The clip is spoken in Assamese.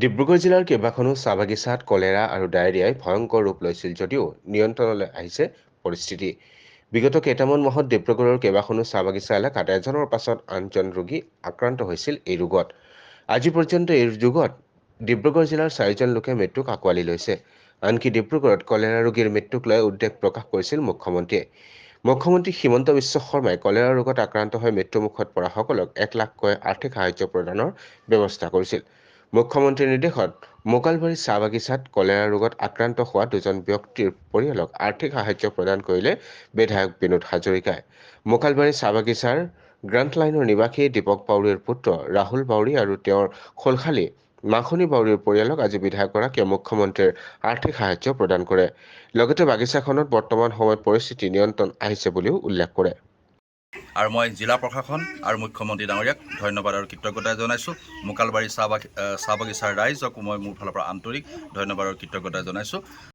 ডিব্ৰুগড় জিলাৰ কেইবাখনো চাহ বাগিচাত কলেৰা আৰু ডায়েৰিয়াই ভয়ংকৰ ৰূপ লৈছিল যদিও নিয়ন্ত্ৰণলৈ আহিছে পৰিস্থিতি। বিগত কেইটামান মাহত ডিব্ৰুগড়ৰ কেইবাখনো চাহ বাগিচা এলেকাত এজনৰ পাছত আনজন ৰোগী আক্ৰান্ত হৈছিল এই ৰোগত। আজি পৰ্যন্ত এই ৰোগত ডিব্ৰুগড় জিলাৰ 4জন লোকে মৃত্যুক আঁকোৱালি লৈছে। আনকি ডিব্ৰুগড়ত কলেৰা ৰোগীৰ মৃত্যুক লৈ উদ্বেগ প্ৰকাশ কৰিছিল মুখ্যমন্ত্ৰীয়ে। মুখ্যমন্ত্ৰী হিমন্ত বিশ্ব শৰ্মাই কলেৰা ৰোগত আক্ৰান্ত হৈ মৃত্যুমুখত পৰাসকলক 1 লাখকৈ আৰ্থিক সাহায্য প্ৰদানৰ ব্যৱস্থা কৰিছিল। মুখ্যমন্ত্ৰীৰ নিৰ্দেশত মোকালবাৰী চাহ বাগিচাত কলেৰা ৰোগত আক্ৰান্ত হোৱা 2জন ব্যক্তিৰ পৰিয়ালক আৰ্থিক সাহায্য প্ৰদান কৰিলে বিধায়ক বিনোদ হাজৰিকাই। মোকালবাৰী চাহ বাগিচাৰ গ্ৰাণ্ট লাইনৰ নিবাসী দীপক বাউৰীৰ পুত্ৰ ৰাহুল বাউৰী আৰু তেওঁৰ খোলখালী মাখনি বাউৰীৰ পৰিয়ালক আজি বিধায়কগৰাকীয়ে মুখ্যমন্ত্ৰীৰ আৰ্থিক সাহায্য প্ৰদান কৰে। লগতে বাগিচাখনত বৰ্তমান সময়ত পৰিস্থিতি নিয়ন্ত্ৰণ আহিছে বুলিও উল্লেখ কৰে। আৰু মই জিলা প্ৰশাসন আৰু মুখ্যমন্ত্ৰী ডাঙৰীয়াক ধন্যবাদ আৰু কৃতজ্ঞতা জনাইছোঁ। মোকালবাৰী চাহ বাগিচাৰ ৰাইজক মই মোৰ ফালৰ পৰা আন্তৰিক ধন্যবাদ আৰু কৃতজ্ঞতা জনাইছোঁ।